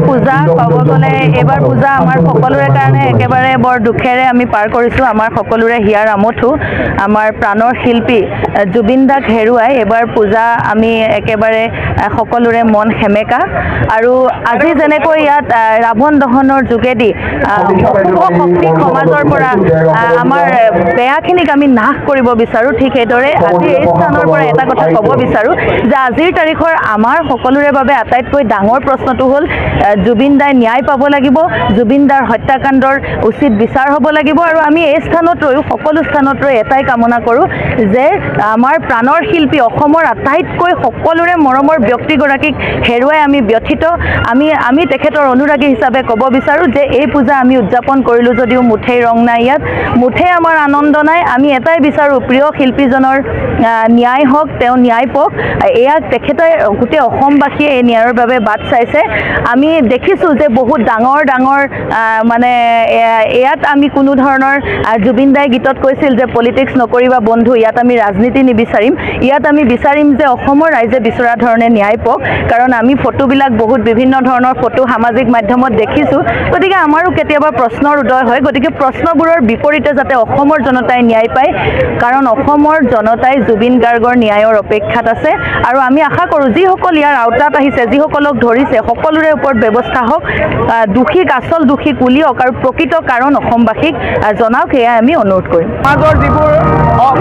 পূজা ক'ব গ'লে এইবাৰ পূজা আমাৰ সকলোৰে কাৰণে একেবাৰে বৰ দুখেৰে আমি পাৰ কৰিছোঁ। আমাৰ সকলোৰে হিয়াৰ আমঠু আমাৰ প্ৰাণৰ শিল্পী জুবিন দাক হেৰুৱাই এইবাৰ পূজা আমি একেবাৰে সকলোৰে মন সেমেকা। আৰু আজি যেনেকৈ ইয়াত ৰাৱণ দহনৰ যোগেদি অশুভ শক্তিক সমাজৰ পৰা আমাৰ বেয়াখিনিক আমি নাশ কৰিব বিচাৰোঁ, ঠিক সেইদৰে আজি এই স্থানৰ পৰা এটা কথা ক'ব বিচাৰোঁ যে আজিৰ তাৰিখৰ আমাৰ সকলোৰে বাবে আটাইতকৈ ডাঙৰ প্ৰশ্নটো হ'ল জুবিন দাই ন্যায় পাব লাগিব, জুবিন দাৰ হত্যাকাণ্ডৰ উচিত বিচাৰ হ'ব লাগিব। আৰু আমি এই স্থানত ৰৈও সকলো স্থানত ৰৈ এটাই কামনা কৰোঁ যে আমাৰ প্ৰাণৰ শিল্পী অসমৰ আটাইতকৈ সকলোৰে মৰমৰ ব্যক্তিগৰাকীক হেৰুৱাই আমি ব্যথিত। আমি তেখেতৰ অনুৰাগী হিচাপে ক'ব বিচাৰোঁ যে এই পূজা আমি উদযাপন কৰিলোঁ যদিও মুঠেই ৰং নাই, ইয়াত মুঠেই আমাৰ আনন্দ নাই। আমি এটাই বিচাৰোঁ প্ৰিয় শিল্পীজনৰ ন্যায় হওক, তেওঁ ন্যায় পাওক। এয়া তেখেতে গোটেই অসমবাসীয়ে এই ন্যায়ৰ বাবে বাট চাইছে। আমি দেখিছোঁ যে বহুত ডাঙৰ মানে ইয়াত আমি কোনো ধৰণৰ জুবিন দাই গীতত কৈছিল যে পলিটিক্স নকৰিবা বন্ধু, ইয়াত আমি ৰাজনীতি নিবিচাৰিম, ইয়াত আমি বিচাৰিম যে অসমৰ ৰাইজে বিচৰা ধৰণে ন্যায় পাওক। কাৰণ আমি ফটোবিলাক বহুত বিভিন্ন ধৰণৰ ফটো সামাজিক মাধ্যমত দেখিছোঁ, গতিকে আমাৰো কেতিয়াবা প্ৰশ্নৰ উদয় হয়। গতিকে প্ৰশ্নবোৰৰ বিপৰীতে যাতে অসমৰ জনতাই ন্যায় পায়, কাৰণ অসমৰ জনতাই জুবিন গাৰ্গৰ ন্যায়ৰ অপেক্ষাত আছে। আৰু আমি আশা কৰোঁ যিসকল ইয়াৰ আওতাত আহিছে, যিসকলক ধৰিছে, সকলোৰে ওপৰত ব্যৱস্থা হওক, দোষীক আচল দোষীক উলিয়াওক আৰু প্ৰকৃত কাৰণ অসমবাসীক জনাওক, সেয়াই আমি অনুৰোধ কৰিম। সমাজৰ যিবোৰ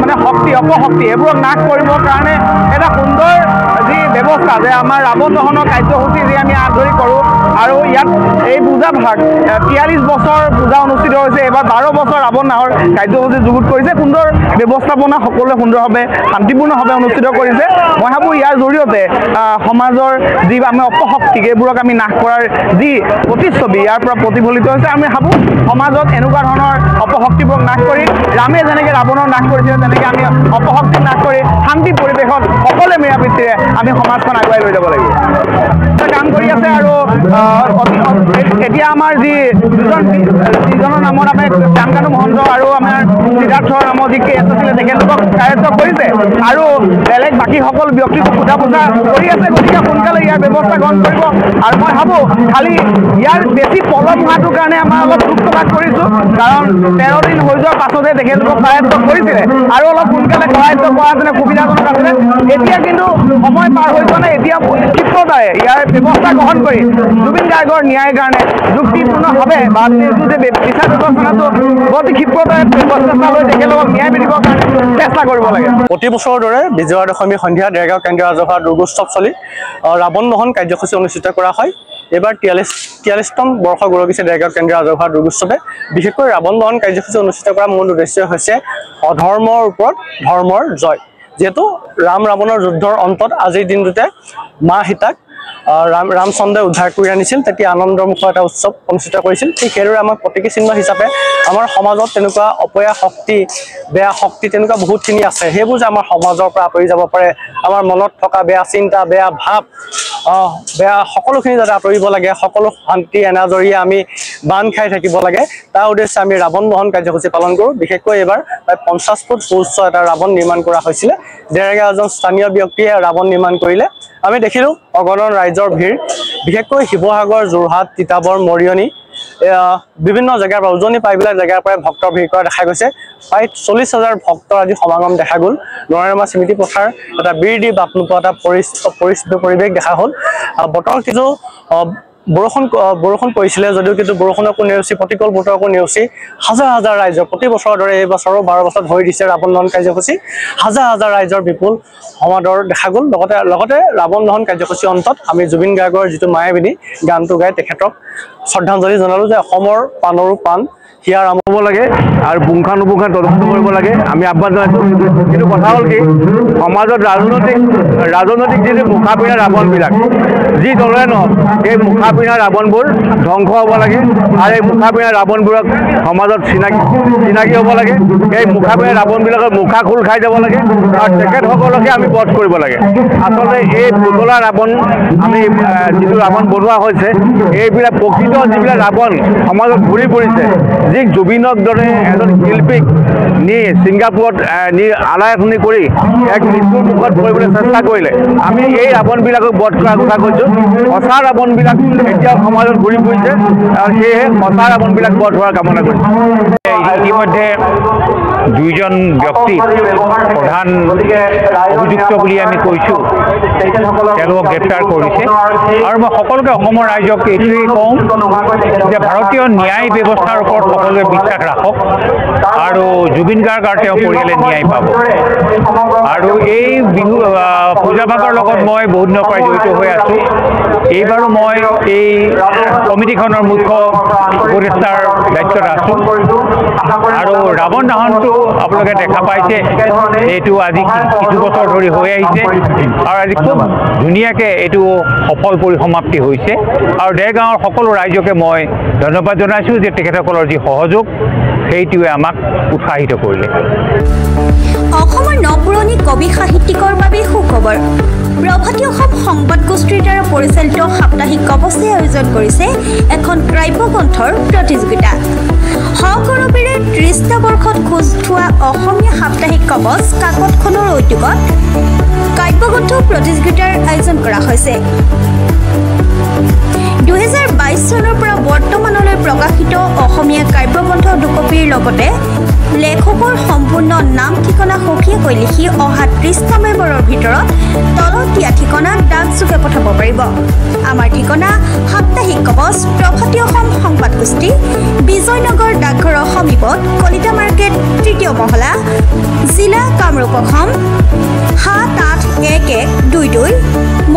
মানে শক্তি অপশক্তি এইবোৰক নাশ কৰিবৰ কাৰণে এটা সুন্দৰ যি ব্যৱস্থা যে আমাৰ ৰাৱণ দহনৰ কাৰ্যসূচী যি আমি আদৰি কৰোঁ। আৰু ইয়াত এই পূজা ভাগ 43 বছৰ পূজা অনুষ্ঠিত হৈছে, এইবাৰ 12 বছৰ ৰাৱণ দহনৰ কাৰ্যসূচী যুগুত কৰিছে। সুন্দৰ ব্যৱস্থাপনা, সকলোৱে সুন্দৰভাৱে শান্তিপূৰ্ণভাৱে অনুষ্ঠিত কৰিছে। মই ভাবোঁ ইয়াৰ জৰিয়তে সমাজৰ যি আমি অপশক্তিক এইবোৰক আমি নাশ কৰাৰ যি প্ৰতিচ্ছবি ইয়াৰ পৰা প্ৰতিফলিত হৈছে। আমি ভাবোঁ সমাজত এনেকুৱা ধৰণৰ অপশক্তিবোৰক নাশ কৰি ৰামে যেনেকৈ ৰাৱণৰ নাশ কৰিছিলে তেনেকৈ আমি অপশক্তিক নাশ কৰি শান্তি পৰিৱেশত সকলোৱে মিলাপ্ৰীতিৰে আমি সমাজখন আগুৱাই লৈ যাব লাগিব। কাম কৰি আছে। আৰু এতিয়া আমাৰ যিজনৰ নামত আমি শ্যামকানু মহন্ত আৰু আমাৰ সিদ্ধাৰ্থৰ নামত যি কেছ আছিলে তেখেতলোকক কাৰ্য কৰিছে আৰু বেলেগ বাকীসকল ব্যক্তিকো সোধা পোছা কৰি আছে। গতিকে সোনকালে ইয়াৰ ব্যৱস্থা গ্ৰহণ কৰিব। আৰু মই ভাবোঁ খালি ইয়াৰ বেছি পলম হোৱাটোৰ কাৰণে আমাৰ অলপ দুখ প্ৰকাশ কৰিছোঁ, কাৰণ 13 দিন হৈ যোৱাৰ পাছতে তেখেতলোকক কাৰ্য কৰিছিলে আৰু অলপ সোনকালে কাৰ্য কৰা যেনে সুবিধাজনক আছিলে। এতিয়া কিন্তু সময় পাৰ হৈ যোৱা নাই, এতিয়া ক্ষিপ্ৰতাৰে ইয়াৰ ব্যৱস্থা গ্ৰহণ কৰি জুবিন গাৰ্গৰ ন্যায়ৰ কাৰণে যুক্তিপূৰ্ণভাৱে বা বিচাৰ ব্যৱস্থাটো অতি ক্ষিপ্ৰতাৰে ব্যৱস্থা লৈ তেখেতলোকক ন্যায় বিধিবৰ কাৰণে চেষ্টা কৰিব লাগে। প্ৰতি বছৰৰ দৰে বিজয়া দশমী সন্ধিয়া দেৰগাঁও কেন্দ্ৰীয় ৰাজহুৱা দুৰ্গোৎসৱস্থলী ৰাৱণ দহন কাৰ্যসূচী অনুষ্ঠিত কৰা হয়। এইবাৰ 43তম বৰ্ষ গৌৰৱিছে দেৰগাঁও কেন্দ্ৰীয় ৰাজহুৱা দুৰ্গোৎসৱে। বিশেষকৈ ৰাৱণ দহন কাৰ্যসূচী অনুষ্ঠিত কৰাৰ মূল উদ্দেশ্য হৈছে অধৰ্মৰ ওপৰত ধৰ্মৰ জয়। যিহেতু ৰাম ৰাৱণৰ যুদ্ধৰ অন্তত আজিৰ দিনটোতে মা সীতাক ৰামচন্দ্ৰই উদ্ধাৰ কৰি আনিছিল, তেতিয়া আনন্দমুখৰ এটা উৎসৱ অনুষ্ঠিত কৰিছিল। ঠিক সেইদৰে আমাক প্ৰতীকী চিহ্ন হিচাপে আমাৰ সমাজত তেনেকুৱা অপয়া শক্তি, বেয়া শক্তি তেনেকুৱা বহুতখিনি আছে। সেইবোৰ যে আমাৰ সমাজৰ পৰা আঁতৰি যাব পাৰে, আমাৰ মনত থকা বেয়া চিন্তা, বেয়া ভাৱ, বেয়া সকলোখিনি যাতে আঁতৰিব লাগে, সকলো শান্তি এনাজৰীয়ে আমি বান্ধ খাই থাকিব লাগে, তাৰ উদ্দেশ্যে আমি ৰাৱণ দহন কাৰ্যসূচী পালন কৰোঁ। বিশেষকৈ এইবাৰ প্ৰায় 50 ফুট সুউচ্চ এটা ৰাৱণ নিৰ্মাণ কৰা হৈছিলে। দেৰগাঁও এজন স্থানীয় ব্যক্তিয়ে ৰাৱণ নিৰ্মাণ কৰিলে। আমি দেখিলোঁ অগণন ৰাইজৰ ভিৰ, বিশেষকৈ শিৱসাগৰ, যোৰহাট, তিতাবৰ, মৰিয়নি বিভিন্ন জেগাৰ পৰা উজনি প্ৰায়বিলাক জেগাৰ পৰাই ভক্তৰ ভিৰ কৰা দেখা গৈছে। প্ৰায় 40,000 ভক্তৰ আজি সমাগম দেখা গ'ল। নৰেমা স্মৃতি পথাৰ এটা বীৰ দি বাপ নোপোৱা এটা পৰিৱেশ দেখা হ'ল। বতৰ কিছু বৰষুণ পৰিছিলে যদিও কিন্তু বৰষুণকো নেওচি প্ৰতিকূল বতৰকো নেওচি হাজাৰ হাজাৰ ৰাইজৰ প্ৰতি বছৰৰ দৰে এই বছৰো 12 বছৰত হৈ দিছে ৰাৱণ দহন কাৰ্যসূচী। হাজাৰ হাজাৰ ৰাইজৰ বিপুল সমাদৰ দেখা গ'ল। লগতে ৰাৱণ দহন কাৰ্যসূচীৰ অন্তত আমি জুবিন গাৰ্গৰ যিটো মায়াবিনী গানটো গাই তেখেতক শ্ৰদ্ধাঞ্জলি জনালোঁ যে অসমৰ প্ৰাণৰো প্ৰাণ হিয়াৰ ৰাম হ'ব লাগে আৰু পুংখানুপুংখে তদন্ত কৰিব লাগে, আমি আহ্বান জনাইছোঁ। কিন্তু কথা হ'ল কি, সমাজত ৰাজনৈতিক যিটো মুখা পিন্ধা ৰাৱণবিলাক যি দলে নহওক, এই মুখা পিন্ধা ৰাৱণবোৰ ধ্বংস হ'ব লাগে আৰু এই মুখা পিন্ধা ৰাৱণবোৰক সমাজত চিনাকি হ'ব লাগে। এই মুখা পিন্ধা ৰাৱণবিলাকৰ মুখা খোল খাই যাব লাগে আৰু তেখেতসকলকে আমি বধ কৰিব লাগে। আচলতে এই পুতলা ৰাৱণ আমি যিটো ৰাৱণ বনোৱা হৈছে, এইবিলাক প্ৰকৃত যিবিলাক ৰাৱণ সমাজত ঘূৰি ফুৰিছে, যি জুবিনক দৰে এজন শিল্পীক নি ছিংগাপুৰত নি আলাইখনি কৰি এক মৃত্যুৰ মুখত পৰিবলৈ চেষ্টা কৰিলে আমি এই ৰাৱণবিলাকক বধ কৰাৰ কথা কৈছোঁ সঁচা ৰাৱণবিলাক এতিয়াও সমাজত ঘূৰি ফুৰিছে আৰু সেয়েহে সঁচা ৰাৱণবিলাক বধ হোৱাৰ কামনা কৰিছোঁ ইতিমধ্যে দুইজন ব্যক্তি প্ৰধান অভিযুক্ত বুলি আমি কৈছোঁ তেওঁলোকক গ্ৰেপ্তাৰ কৰিছে আৰু মই সকলোকে অসমৰ ৰাইজক এইটোৱেই কওঁ যে ভাৰতীয় ন্যায় ব্যৱস্থাৰ ওপৰত সকলোৱে বিশ্বাস ৰাখক আৰু জুবিন গাৰ্গ আৰু তেওঁৰ পৰিয়ালে ন্যায় পাব আৰু এই বিহু পূজা ভাগৰ লগত মই বহুত দিনৰ পৰাই জড়িত হৈ আছোঁ এইবাৰো মই এই কমিটিখনৰ মুখ্য উপদেষ্টাৰ দায়িত্বত আছোঁ আৰু ৰাৱণ দহনটো আপোনালোকে দেখা পাইছে এইটো আজি কিছু বছৰ ধৰি হৈ আহিছে আৰু আজি খুব ধুনীয়াকৈ এইটো সফল পৰিসমাপ্তি হৈছে আৰু দেৰগাঁৱৰ সকলো ৰাইজকে মই ধন্যবাদ জনাইছোঁ যে তেখেতসকলৰ যি সহযোগ সেইটোৱে আমাক উৎসাহিত কৰিলে অসমৰ নপুৰণি কবি সাহিত্যিকৰ বাবে সুখবৰ প্ৰভাতী অসম সংবাদ গোষ্ঠীৰ দ্বাৰা পৰিচালিত সাপ্তাহিক কবচে আয়োজন কৰিছে এখন কাব্যগ্ৰন্থৰ প্ৰতিযোগিতা সগৌৰৱেৰে ৩০টা বৰ্ষত খোজ থোৱা অসমীয়া সাপ্তাহিক কবচ কাকতখনৰ উদ্যোগত কাব্যগ্ৰন্থ প্ৰতিযোগিতাৰ আয়োজন কৰা হৈছে 2022 চনৰ পৰা বৰ্তমানলৈ প্ৰকাশিত অসমীয়া কাব্যগ্ৰন্থ দুকপিৰ লগতে লেখকৰ সম্পূৰ্ণ নাম ঠিকনা সঠিককৈ লিখি অহা 30টা মেম্বৰৰ ভিতৰত তলত দিয়া ঠিকনাত ডাকযোগে পঠাব পাৰিব আমাৰ ঠিকনা সাপ্তাহিক কবচ প্ৰভাতী অসম সংবাদ গোষ্ঠী বিজয়নগৰ ডাকঘৰৰ সমীপত কলিতা মাৰ্কেট ৩য় মহলা জিলা কামৰূপ অসম 781122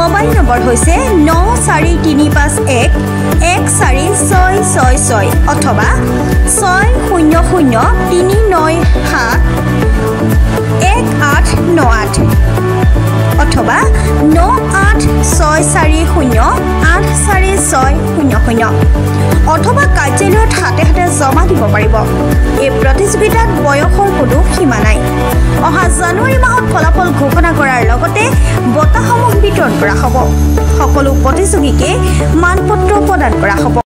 মোবাইল নম্বৰ হৈছে 9435114666 অথবা 6003971898 অথবা 9864084600 অথবা কাৰ্যালয়ত হাতে হাতে জমা দিব পাৰিব এই প্ৰতিযোগিতাত বয়সৰ কোনো সীমা নাই অহা জানুৱাৰী মাহত ফলাফল ঘোষণা কৰাৰ লগতে বঁটাসমূহ বিতৰণ কৰা হ'ব সকলো প্ৰতিযোগীকে মানপত্ৰ প্ৰদান কৰা হ'ব